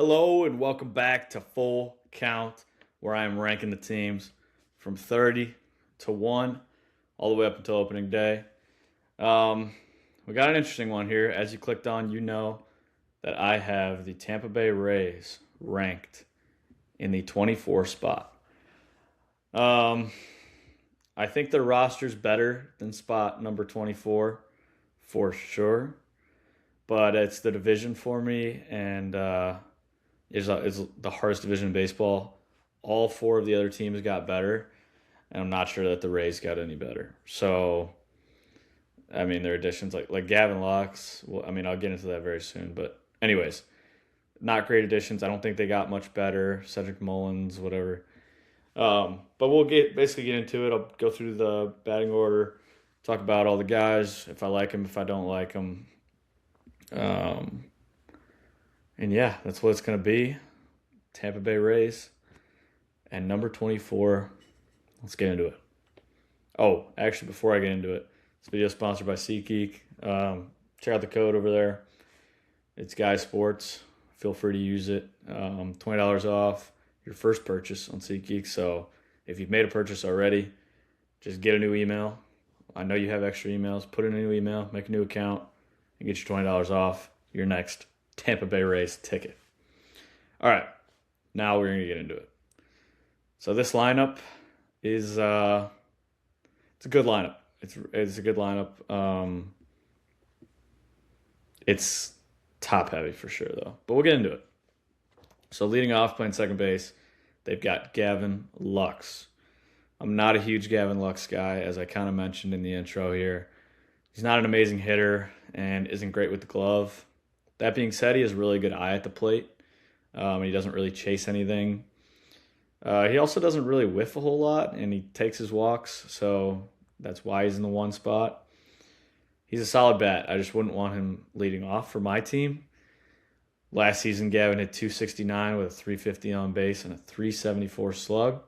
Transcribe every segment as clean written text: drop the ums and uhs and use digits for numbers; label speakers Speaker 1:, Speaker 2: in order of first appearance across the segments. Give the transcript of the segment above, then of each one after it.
Speaker 1: Hello and welcome back to Full Count, where I am ranking the teams from 30 to 1 all the way up until opening day. Um, we got an interesting one here. As you clicked on, you know that I have the Tampa Bay Rays ranked in the 24 spot. Um, I think their roster's better than spot number 24 for sure, but it's the division for me, and is the hardest division in baseball. All four of the other teams got better, and I'm not sure that the Rays got any better. So, I mean, their additions like Gavin Lux. Well, I mean, I'll get into that very soon. But anyways, not great additions. I don't think they got much better. Cedric Mullins, whatever. But we'll basically get into it. I'll go through the batting order, talk about all the guys, if I like them, if I don't like them. Um, and yeah, that's what it's gonna be. Tampa Bay Rays. And number 24, let's get into it. Oh, actually, before I get into it, this video is sponsored by SeatGeek. Check out the code over there. It's Guy Sports. Feel free to use it. $20 off your first purchase on SeatGeek. So if you've made a purchase already, just get a new email. I know you have extra emails. Put in a new email, make a new account, and get your $20 off your next Tampa Bay Rays ticket. All right, now we're going to get into it. So this lineup is it's a good lineup. It's a good lineup. It's top heavy for sure though, but we'll get into it. So leading off, playing second base, they've got Gavin Lux. I'm not a huge Gavin Lux guy, as I kind of mentioned in the intro here. He's not an amazing hitter and isn't great with the glove. That being said, he has a really good eye at the plate. He doesn't really chase anything. He also doesn't really whiff a whole lot, and he takes his walks, so that's why he's in the one spot. He's a solid bat. I just wouldn't want him leading off for my team. Last season, Gavin hit 269 with a 350 on base and a 374 slug.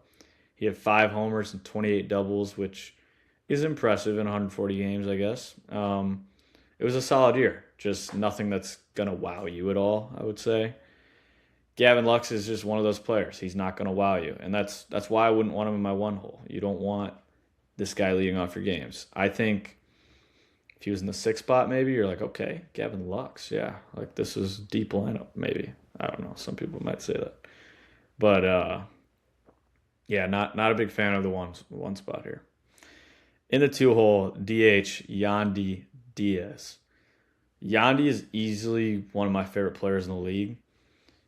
Speaker 1: He had 5 homers and 28 doubles, which is impressive in 140 games, I guess. It was a solid year. Just nothing that's going to wow you at all, I would say. Gavin Lux is just one of those players. He's not going to wow you. And that's why I wouldn't want him in my one hole. You don't want this guy leading off your games. I think if he was in the 6th spot, maybe you're like, okay, Gavin Lux, yeah. Like, this is deep lineup, maybe. I don't know. Some people might say that. But, yeah, not a big fan of the one spot here. In the 2-hole, DH, Yandy Diaz. Yandy is easily one of my favorite players in the league.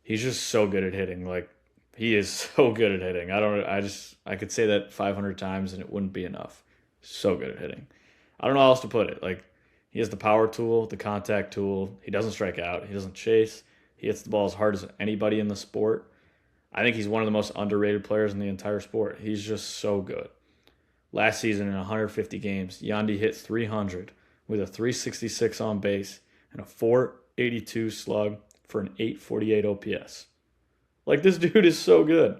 Speaker 1: He's just so good at hitting. Like, he is so good at hitting. I could say that 500 times and it wouldn't be enough. So good at hitting. I don't know how else to put it. Like, he has the power tool, the contact tool. He doesn't strike out. He doesn't chase. He hits the ball as hard as anybody in the sport. I think he's one of the most underrated players in the entire sport. He's just so good. Last season in 150 games, Yandy hit 300 with a 366 on base and a 482 slug for an 848 OPS. Like, this dude is so good.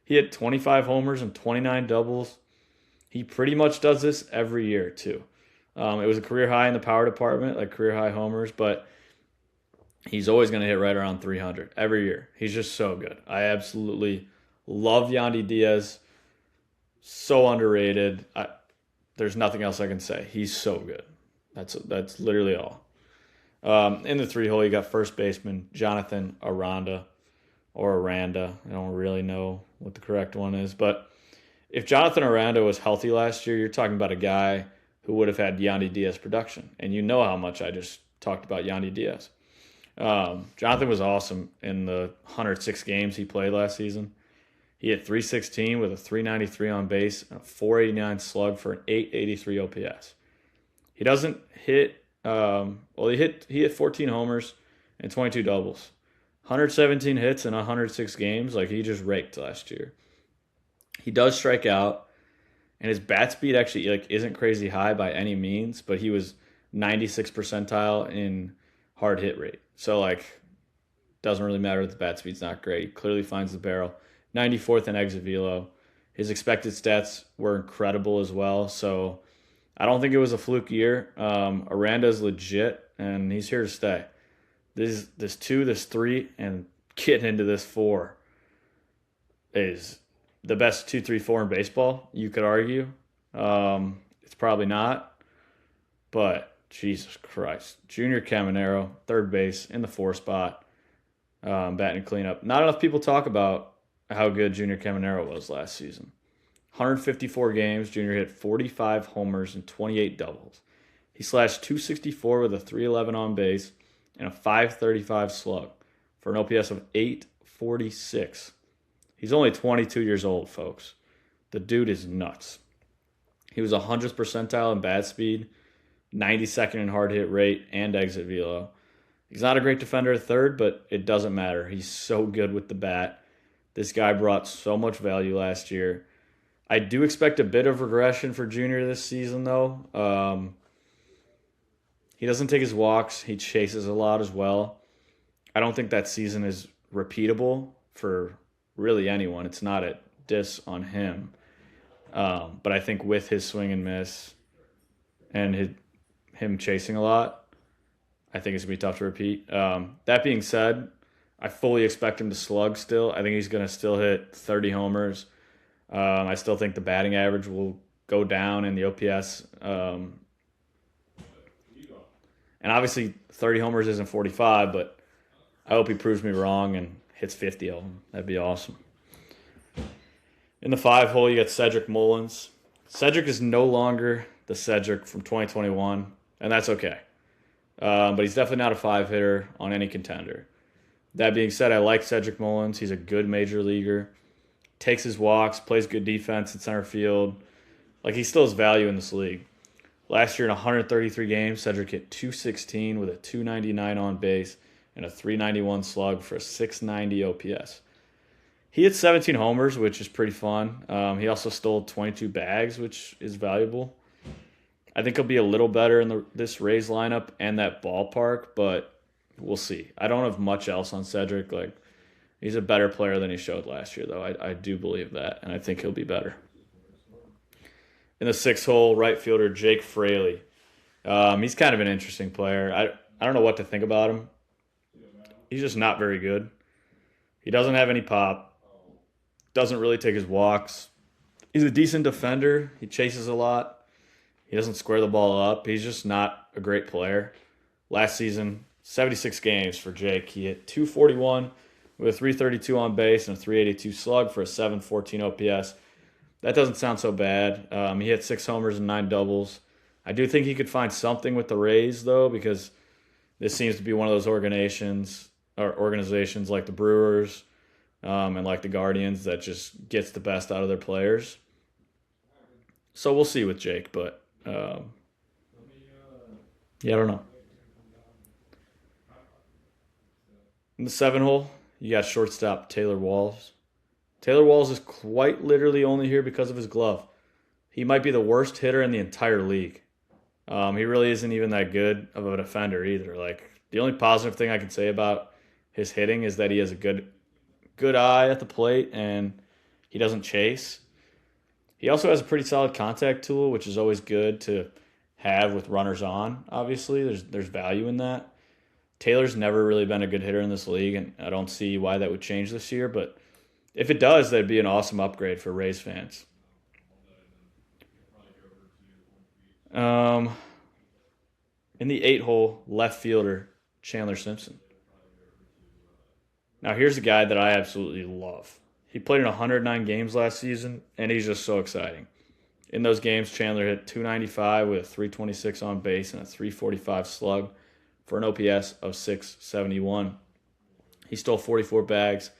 Speaker 1: He hit 25 homers and 29 doubles. He pretty much does this every year, too. It was a career high in the power department, like career high homers, but he's always going to hit right around 300 every year. He's just so good. I absolutely love Yandy Diaz. So underrated. There's nothing else I can say. He's so good. That's literally all. In the 3-hole, you got first baseman Jonathan Aranda, or Aranda. I don't really know what the correct one is, but if Jonathan Aranda was healthy last year, you're talking about a guy who would have had Yandy Diaz production, and you know how much I just talked about Yandy Diaz. Jonathan was awesome in the 106 games he played last season. He hit 316 with a 393 on base and a 489 slug for an 883 OPS. He doesn't hit. He hit 14 homers and 22 doubles, 117 hits in 106 games. Like, he just raked last year. He does strike out, and his bat speed actually isn't crazy high by any means, but he was 96th percentile in hard hit rate. So, doesn't really matter if the bat speed's not great. He clearly finds the barrel. 94th in exit velo. His expected stats were incredible as well. So I don't think it was a fluke year. Aranda's legit, and he's here to stay. This 2, this 3, and getting into this 4 is the best 2, 3, 4 in baseball, you could argue. It's probably not, but Jesus Christ. Junior Caminero, third base in the 4 spot, batting cleanup. Not enough people talk about how good Junior Caminero was last season. 154 games, Junior hit 45 homers and 28 doubles. He slashed 264 with a 311 on base and a 535 slug for an OPS of 846. He's only 22 years old, folks. The dude is nuts. He was 100th percentile in bat speed, 92nd in hard hit rate, and exit velo. He's not a great defender at third, but it doesn't matter. He's so good with the bat. This guy brought so much value last year. I do expect a bit of regression for Junior this season, though. He doesn't take his walks. He chases a lot as well. I don't think that season is repeatable for really anyone. It's not a diss on him. But I think with his swing and miss and him chasing a lot, I think it's going to be tough to repeat. That being said, I fully expect him to slug still. I think he's going to still hit 30 homers. I still think the batting average will go down in the OPS. And obviously 30 homers isn't 45, but I hope he proves me wrong and hits 50 of them. That'd be awesome. In the 5 hole, you got Cedric Mullins. Cedric is no longer the Cedric from 2021, and that's okay. But he's definitely not a 5 hitter on any contender. That being said, I like Cedric Mullins. He's a good major leaguer. Takes his walks, plays good defense in center field. Like, he still has value in this league. Last year in 133 games, Cedric hit 216 with a 299 on base and a 391 slug for a 690 OPS. He hit 17 homers, which is pretty fun. He also stole 22 bags, which is valuable. I think he'll be a little better in this Rays lineup and that ballpark, but we'll see. I don't have much else on Cedric. Like, he's a better player than he showed last year, though. I do believe that, and I think he'll be better. In the 6 hole, right fielder Jake Fraley. He's kind of an interesting player. I don't know what to think about him. He's just not very good. He doesn't have any pop. Doesn't really take his walks. He's a decent defender. He chases a lot. He doesn't square the ball up. He's just not a great player. Last season, 76 games for Jake. He hit 241 with a 332 on base and a 382 slug for a 714 OPS. That doesn't sound so bad. He hit 6 homers and 9 doubles. I do think he could find something with the Rays, though, because this seems to be one of those organizations like the Brewers and like the Guardians that just gets the best out of their players. So we'll see with Jake, but yeah, I don't know. In the 7 hole, you got shortstop Taylor Walls. Taylor Walls is quite literally only here because of his glove. He might be the worst hitter in the entire league. He really isn't even that good of a defender either. Like, the only positive thing I can say about his hitting is that he has a good eye at the plate and he doesn't chase. He also has a pretty solid contact tool, which is always good to have with runners on. Obviously, there's value in that. Taylor's never really been a good hitter in this league, and I don't see why that would change this year, but if it does, that'd be an awesome upgrade for Rays fans. In the 8 hole, left fielder Chandler Simpson. Now, here's a guy that I absolutely love. He played in 109 games last season, and he's just so exciting. In those games, Chandler hit 295 with a 326 on base and a 345 slug for an OPS of 671. He stole 44 bags,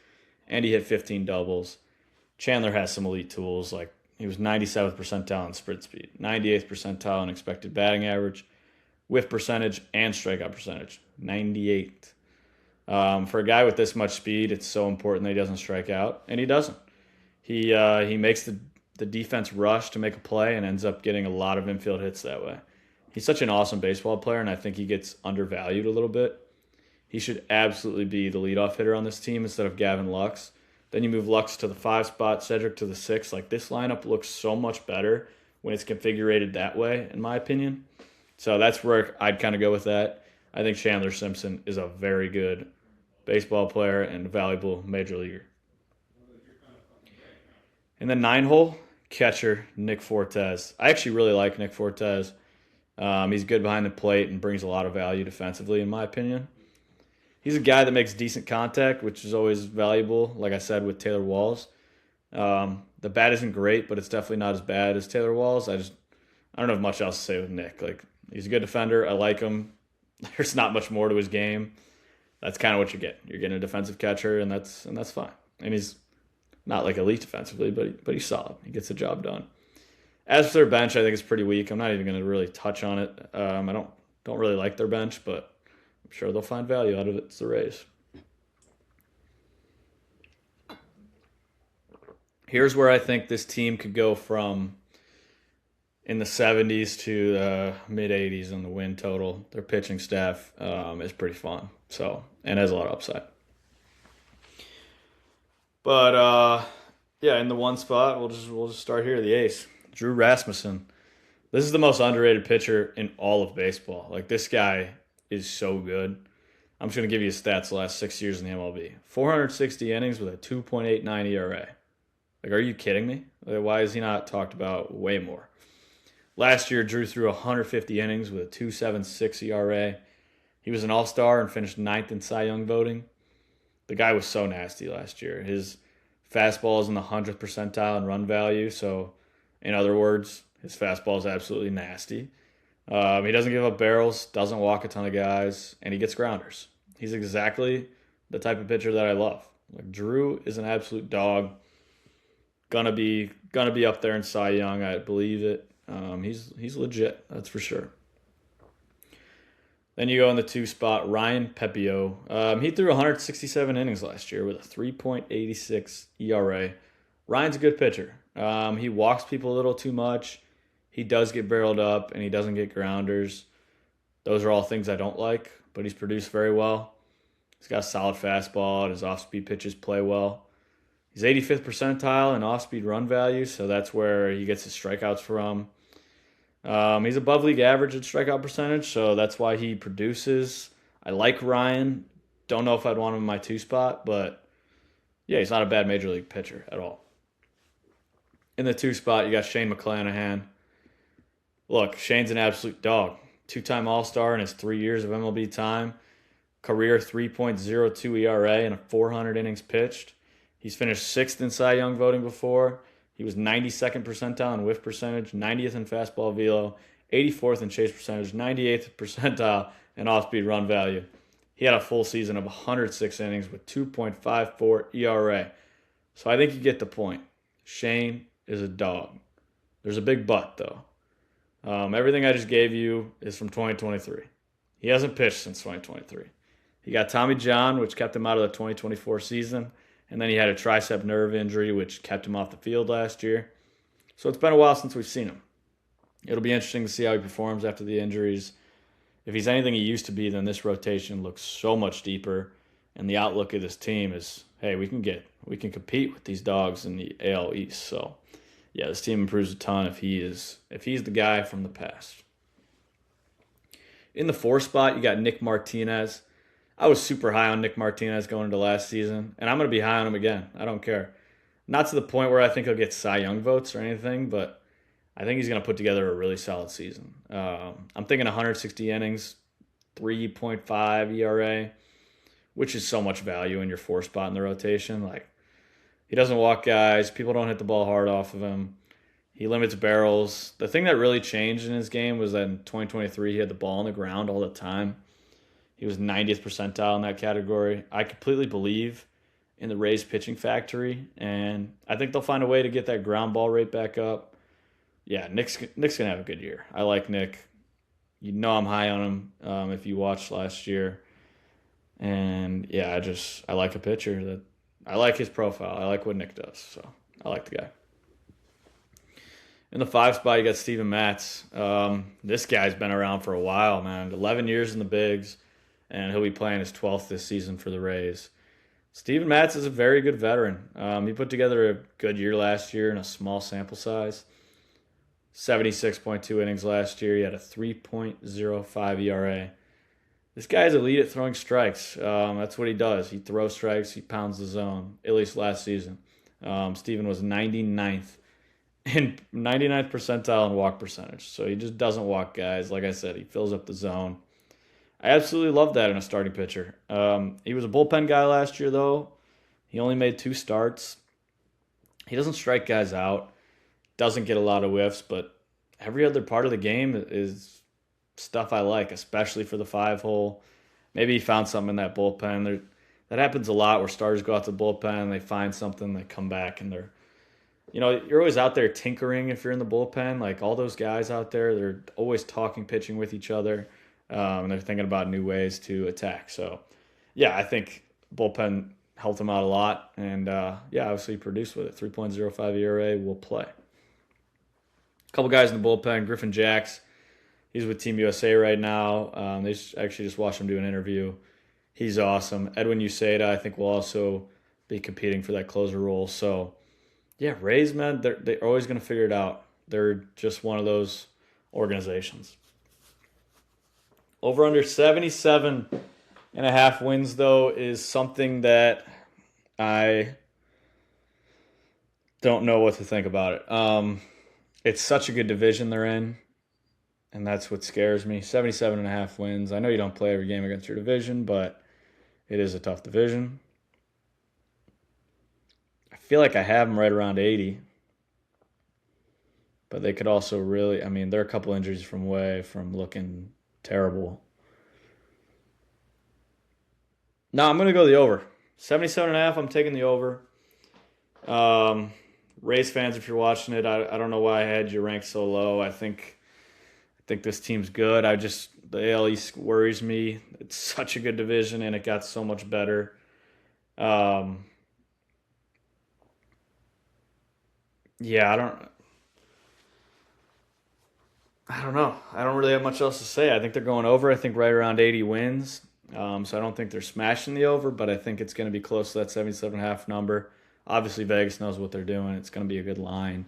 Speaker 1: and he hit 15 doubles. Chandler has some elite tools, like he was 97th percentile in sprint speed, 98th percentile in expected batting average, whiff percentage, and strikeout percentage, 98th. For a guy with this much speed, it's so important that he doesn't strike out, and he doesn't. He makes the defense rush to make a play and ends up getting a lot of infield hits that way. He's such an awesome baseball player, and I think he gets undervalued a little bit. He should absolutely be the leadoff hitter on this team instead of Gavin Lux. Then you move Lux to the 5 spot, Cedric to the 6. Like, this lineup looks so much better when it's configured that way, in my opinion. So that's where I'd kind of go with that. I think Chandler Simpson is a very good baseball player, and a valuable major leaguer. In the 9 hole, catcher Nick Fortes. I actually really like Nick Fortes. He's good behind the plate and brings a lot of value defensively, in my opinion. He's a guy that makes decent contact, which is always valuable, like I said, with Taylor Walls. The bat isn't great, but it's definitely not as bad as Taylor Walls. I don't have much else to say with Nick. Like, he's a good defender. I like him. There's not much more to his game. That's kind of what you get. You're getting a defensive catcher, and that's fine. And he's not like elite defensively, but he's solid. He gets the job done. As for their bench, I think it's pretty weak. I'm not even going to really touch on it. I don't really like their bench, but I'm sure they'll find value out of it. It's the Rays. Here's where I think this team could go from in the 70s to the mid 80s on the win total. Their pitching staff is pretty fun, and has a lot of upside. But yeah, in the one spot, we'll just start here. The ace, Drew Rasmussen. This is the most underrated pitcher in all of baseball. Like, this guy is so good. I'm just gonna give you his stats the last 6 years in the MLB. 460 innings with a 2.89 ERA. Like, are you kidding me? Like, why is he not talked about way more? Last year, Drew threw 150 innings with a 2.76 ERA. He was an all-star and finished 9th in Cy Young voting. The guy was so nasty last year. His fastball is in the 100th percentile in run value. So, in other words, his fastball is absolutely nasty. He doesn't give up barrels, doesn't walk a ton of guys, and he gets grounders. He's exactly the type of pitcher that I love. Like, Drew is an absolute dog. Gonna be up there in Cy Young. I believe it. He's legit. That's for sure. Then you go in the 2 spot, Ryan Pepio. He threw 167 innings last year with a 3.86 ERA. Ryan's a good pitcher. He walks people a little too much. He does get barreled up, and he doesn't get grounders. Those are all things I don't like, but he's produced very well. He's got a solid fastball, and his off-speed pitches play well. He's 85th percentile in off-speed run value, so that's where he gets his strikeouts from. He's above league average in strikeout percentage, so that's why he produces. I like Ryan. Don't know if I'd want him in my 2 spot, but yeah, he's not a bad major league pitcher at all. In the 2 spot, you got Shane McClanahan. Look, Shane's an absolute dog. 2-time All-Star in his 3 years of MLB time. Career 3.02 ERA and a 400 innings pitched. He's finished 6th in Cy Young voting before. He was 92nd percentile in whiff percentage, 90th in fastball velo, 84th in chase percentage, 98th percentile in off-speed run value. He had a full season of 106 innings with 2.54 ERA. So I think you get the point. Shane is a dog. There's a big but, though. Everything I just gave you is from 2023. He hasn't pitched since 2023. He got Tommy John, which kept him out of the 2024 season. And then he had a tricep nerve injury, which kept him off the field last year. So it's been a while since we've seen him. It'll be interesting to see how he performs after the injuries. If he's anything he used to be, then this rotation looks so much deeper. And the outlook of this team is, hey, we can compete with these dogs in the AL East. So yeah, this team improves a ton if he's the guy from the past. In the 4 spot, you got Nick Martinez. I was super high on Nick Martinez going into last season, and I'm going to be high on him again. I don't care. Not to the point where I think he'll get Cy Young votes or anything, but I think he's going to put together a really solid season. I'm thinking 160 innings, 3.5 ERA, which is so much value in your 4 spot in the rotation. Like, he doesn't walk guys. People don't hit the ball hard off of him. He limits barrels. The thing that really changed in his game was that in 2023 he had the ball on the ground all the time. He was 90th percentile in that category. I completely believe in the Rays pitching factory, and I think they'll find a way to get that ground ball rate back up. Yeah, Nick's going to have a good year. I like Nick. You know I'm high on him if you watched last year. And yeah, I like a pitcher that I like his profile. I like what Nick does, so I like the guy. In the 5 spot, you got Steven Matz. This guy's been around for a while, man. 11 years in the bigs. And he'll be playing his 12th this season for the Rays. Steven Matz is a very good veteran. He put together a good year last year in a small sample size. 76.2 innings last year. He had a 3.05 ERA. This guy's elite at throwing strikes. That's what he does. He throws strikes. He pounds the zone, at least last season. Steven was 99th in 99th percentile in walk percentage. So he just doesn't walk guys. Like I said, he fills up the zone. I absolutely love that in a starting pitcher. He was a bullpen guy last year, though. He only made 2 starts. He doesn't strike guys out, doesn't get a lot of whiffs, but every other part of the game is stuff I like, especially for the 5-hole. Maybe he found something in that bullpen. That happens a lot where starters go out to the bullpen, they find something, they come back, and you're always out there tinkering if you're in the bullpen. Like all those guys out there, they're always talking, pitching with each other, and they're thinking about new ways to attack. So, yeah, I think bullpen helped him out a lot, and obviously he produced with it. 3.05 ERA will play. A couple guys in the bullpen, Griffin Jacks. He's with Team USA right now. They actually just watched him do an interview. He's awesome. Edwin Uceda, I think, will also be competing for that closer role. So, yeah, Rays, man, they're always going to figure it out. They're just one of those organizations. Over under 77.5 wins, though, is something that I don't know what to think about it. It's such a good division they're in, and that's what scares me. 77.5 wins. I know you don't play every game against your division, but it is a tough division. I feel like I have them right around 80, but they could also really, they're a couple injuries from looking terrible. No, I'm going to go the over. 77.5, I'm taking the over. Rays fans, if you're watching it, I don't know why I had you ranked so low. I think this team's good. The AL East worries me. It's such a good division, and it got so much better. I don't know. I don't really have much else to say. I think they're going over. I think right around 80 wins. So I don't think they're smashing the over, but I think it's going to be close to that 77.5 number. Obviously, Vegas knows what they're doing. It's going to be a good line.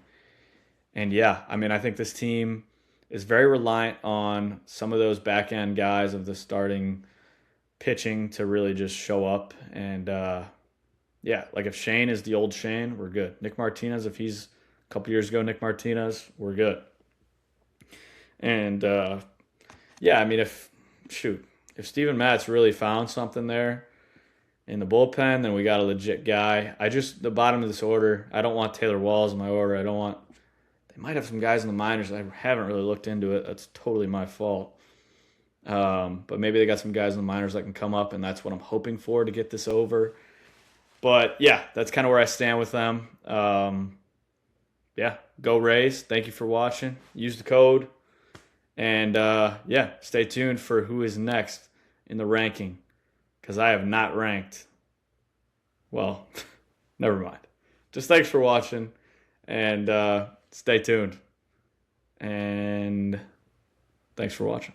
Speaker 1: And I think this team is very reliant on some of those back-end guys of the starting pitching to really just show up. And, like if Shane is the old Shane, we're good. Nick Martinez, if he's a couple years ago, Nick Martinez, we're good. And, if Steven Matz really found something there in the bullpen, then we got a legit guy. The bottom of this order, I don't want Taylor Walls in my order. They might have some guys in the minors. I haven't really looked into it. That's totally my fault. But maybe they got some guys in the minors that can come up, and that's what I'm hoping for to get this over. But, that's kind of where I stand with them. Go Rays. Thank you for watching. Use the code. And, stay tuned for who is next in the ranking, because I have not ranked. Well, never mind. Just thanks for watching, and stay tuned. And thanks for watching.